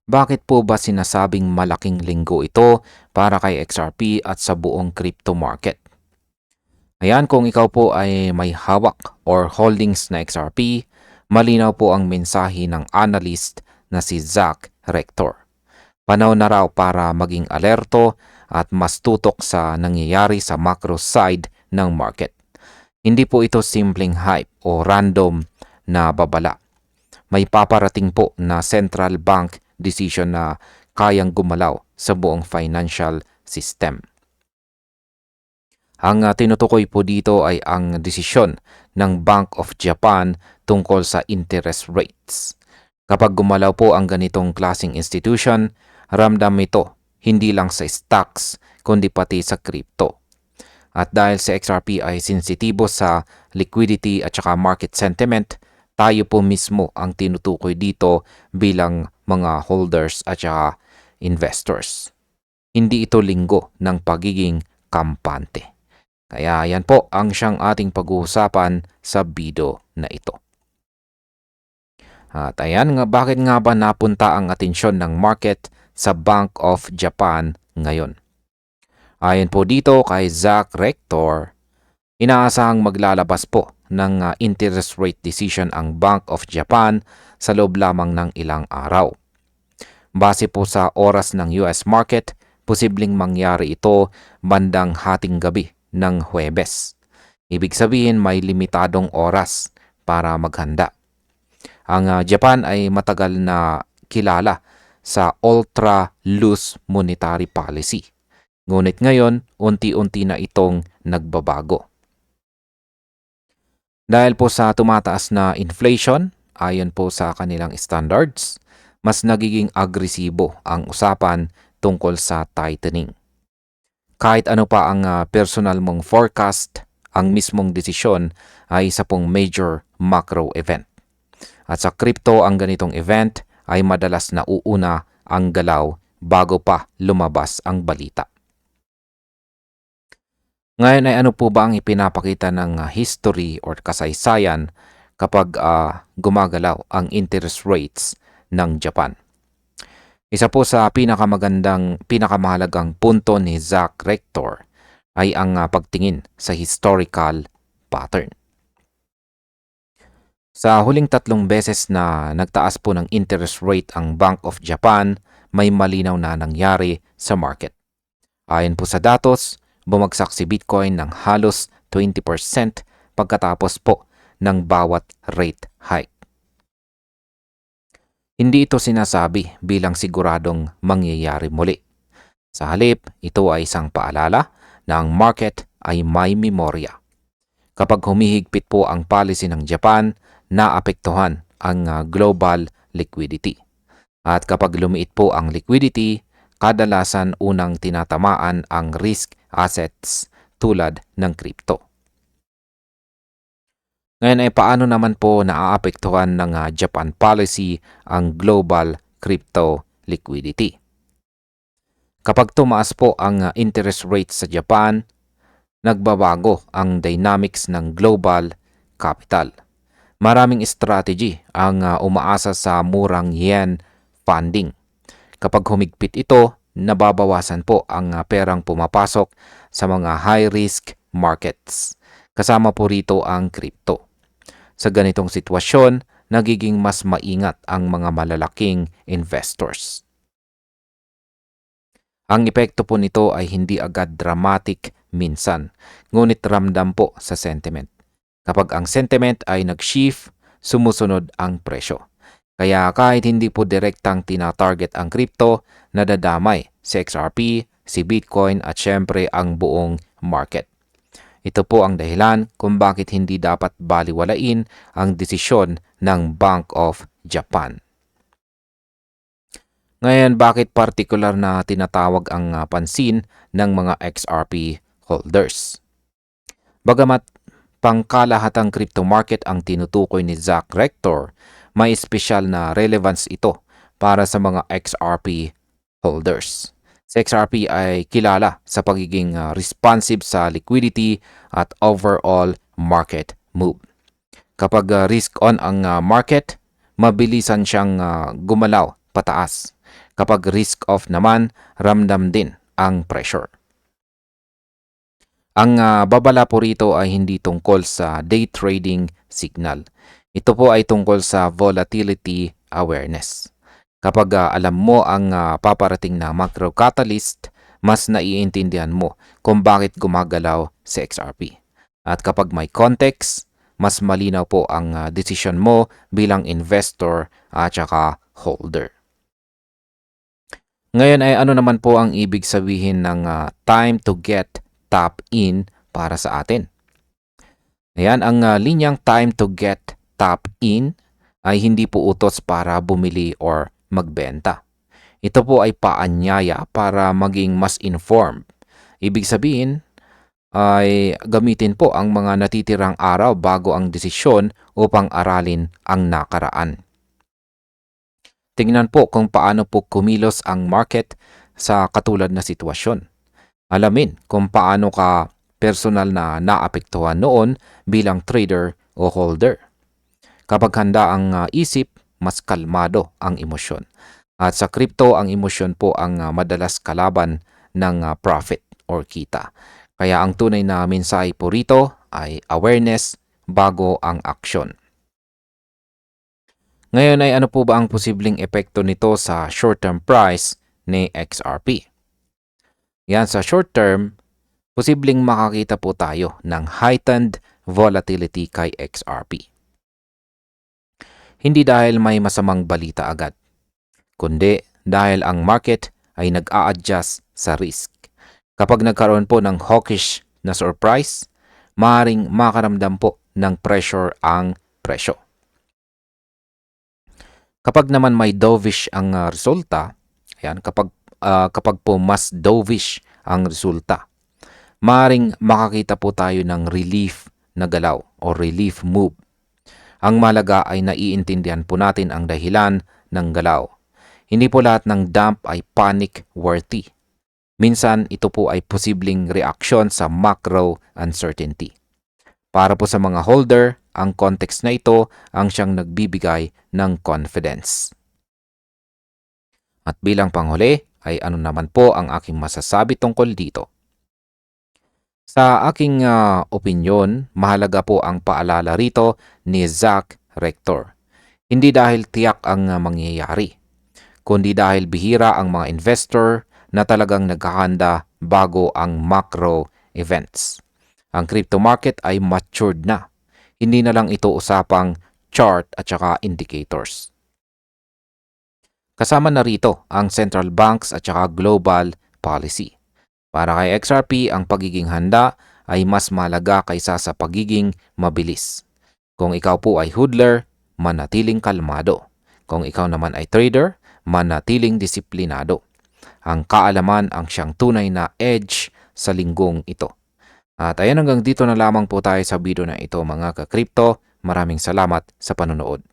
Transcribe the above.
Bakit po ba sinasabing malaking linggo ito para kay XRP at sa buong crypto market? Ayan, kung ikaw po ay may hawak or holdings na XRP, malinaw po ang mensahe ng analyst na si Zach Rector. Panahon na raw para maging alerto at mas tutok sa nangyayari sa macro side ng market. Hindi po ito simpleng hype o random na babala. May paparating po na central bank decision na kayang gumalaw sa buong financial system. Ang tinutukoy po dito ay ang desisyon ng Bank of Japan tungkol sa interest rates. Kapag gumalaw po ang ganitong klaseng institution, ramdam ito hindi lang sa stocks kundi pati sa crypto. At dahil sa XRP ay sensitibo sa liquidity at saka market sentiment, tayo po mismo ang tinutukoy dito bilang mga holders at saka investors. Hindi ito linggo ng pagiging kampante. Kaya yan po ang siyang ating pag-uusapan sa video na ito. At ayan nga, bakit nga ba napunta ang atensyon ng market sa Bank of Japan ngayon? Ayon po dito kay Zach Rector, inaasahang maglalabas po ng interest rate decision ang Bank of Japan sa loob lamang ng ilang araw. Base po sa oras ng US market, posibleng mangyari ito bandang hating gabi ng Huwebes. Ibig sabihin may limitadong oras para maghanda. Ang Japan ay matagal na kilala sa ultra-loose monetary policy. Ngunit ngayon, unti-unti na itong nagbabago. Dahil po sa tumataas na inflation, ayon po sa kanilang standards, mas nagiging agresibo ang usapan tungkol sa tightening. Kahit ano pa ang personal mong forecast, ang mismong desisyon ay isa pong major macro event. At sa crypto, ang ganitong event ay madalas nauuna ang galaw bago pa lumabas ang balita. Ngayon ay ano po ba ang ipinapakita ng history or kasaysayan kapag gumagalaw ang interest rates ng Japan? Isa po sa pinakamahalagang punto ni Zach Rector ay ang pagtingin sa historical pattern. Sa huling 3 beses na nagtaas po ng interest rate ang Bank of Japan, may malinaw na nangyari sa market. Ayon po sa datos, bumagsak si Bitcoin ng halos 20% pagkatapos po ng bawat rate hike. Hindi ito sinasabi bilang siguradong mangyayari muli. Sa halip, ito ay isang paalala na ang market ay may memorya. Kapag humihigpit po ang policy ng Japan, naapektuhan ang global liquidity. At kapag lumiit po ang liquidity, kadalasan unang tinatamaan ang risk assets tulad ng crypto. Ngayon ay paano naman po naaapektuhan ng Japan policy ang global crypto liquidity? Kapag tumaas po ang interest rate sa Japan, nagbabago ang dynamics ng global capital. Maraming strategy ang umaasa sa murang yen funding. Kapag humigpit ito, nababawasan po ang perang pumapasok sa mga high-risk markets. Kasama po rito ang crypto. Sa ganitong sitwasyon, nagiging mas maingat ang mga malalaking investors. Ang epekto po nito ay hindi agad dramatic minsan, ngunit ramdam po sa sentiment. Kapag ang sentiment ay nag-shift, sumusunod ang presyo. Kaya kahit hindi po direktang tina-target ang crypto, nadadamay si XRP, si Bitcoin at syempre ang buong market. Ito po ang dahilan kung bakit hindi dapat baliwalain ang desisyon ng Bank of Japan. Ngayon, bakit partikular na tinatawag ang pansin ng mga XRP holders? Bagamat pangkalahatang crypto market ang tinutukoy ni Zach Rector, may espesyal na relevance ito para sa mga XRP holders. Si XRP ay kilala sa pagiging responsive sa liquidity at overall market move. Kapag risk on ang market, mabilisan siyang gumalaw pataas. Kapag risk off naman, ramdam din ang pressure. Ang babala po rito ay hindi tungkol sa day trading signal. Ito po ay tungkol sa volatility awareness. Kapag alam mo ang paparating na macro catalyst, mas naiintindihan mo kung bakit gumagalaw si XRP. At kapag may context, mas malinaw po ang decision mo bilang investor at saka holder. Ngayon ay ano naman po ang ibig sabihin ng time to get tap in para sa atin? Ayan, ang linyang time to get tap in ay hindi po utos para bumili or magbenta. Ito po ay paanyaya para maging mas informed. Ibig sabihin ay gamitin po ang mga natitirang araw bago ang desisyon upang aralin ang nakaraan. Tingnan po kung paano po kumilos ang market sa katulad na sitwasyon. Alamin kung paano ka personal na naapektuhan noon bilang trader o holder. Kapag handa ang isip, mas kalmado ang emosyon. At sa crypto, ang emosyon po ang madalas kalaban ng profit or kita. Kaya ang tunay na mensahe po rito ay awareness bago ang aksyon. Ngayon ay ano po ba ang posibleng epekto nito sa short-term price ni XRP? Yan, sa short-term, posibleng makakita po tayo ng heightened volatility kay XRP. Hindi dahil may masamang balita agad, kundi dahil ang market ay nag-a-adjust sa risk. Kapag nagkaroon po ng hawkish na surprise, maaaring makaramdam po ng pressure ang presyo. Kapag naman may dovish ang resulta, ayan, kapag po mas dovish ang resulta, maaaring makakita po tayo ng relief na galaw o relief move. Ang malaga ay naiintindihan po natin ang dahilan ng galaw. Hindi po lahat ng dump ay panic-worthy. Minsan ito po ay posibleng reaksyon sa macro uncertainty. Para po sa mga holder, ang context na ito ang siyang nagbibigay ng confidence. At bilang panghuli ay ano naman po ang aking masasabi tungkol dito. Sa aking opinyon, mahalaga po ang paalala rito ni Zach Rector. Hindi dahil tiyak ang mangyayari, kundi dahil bihira ang mga investor na talagang naghahanda bago ang macro events. Ang crypto market ay matured na. Hindi na lang ito usapang chart at saka indicators. Kasama na rito ang central banks at saka global policy. Para kay XRP, ang pagiging handa ay mas malaga kaysa sa pagiging mabilis. Kung ikaw po ay hodler, manatiling kalmado. Kung ikaw naman ay trader, manatiling disiplinado. Ang kaalaman ang siyang tunay na edge sa linggong ito. At ayan, hanggang dito na lamang po tayo sa video na ito mga ka-crypto. Maraming salamat sa panonood.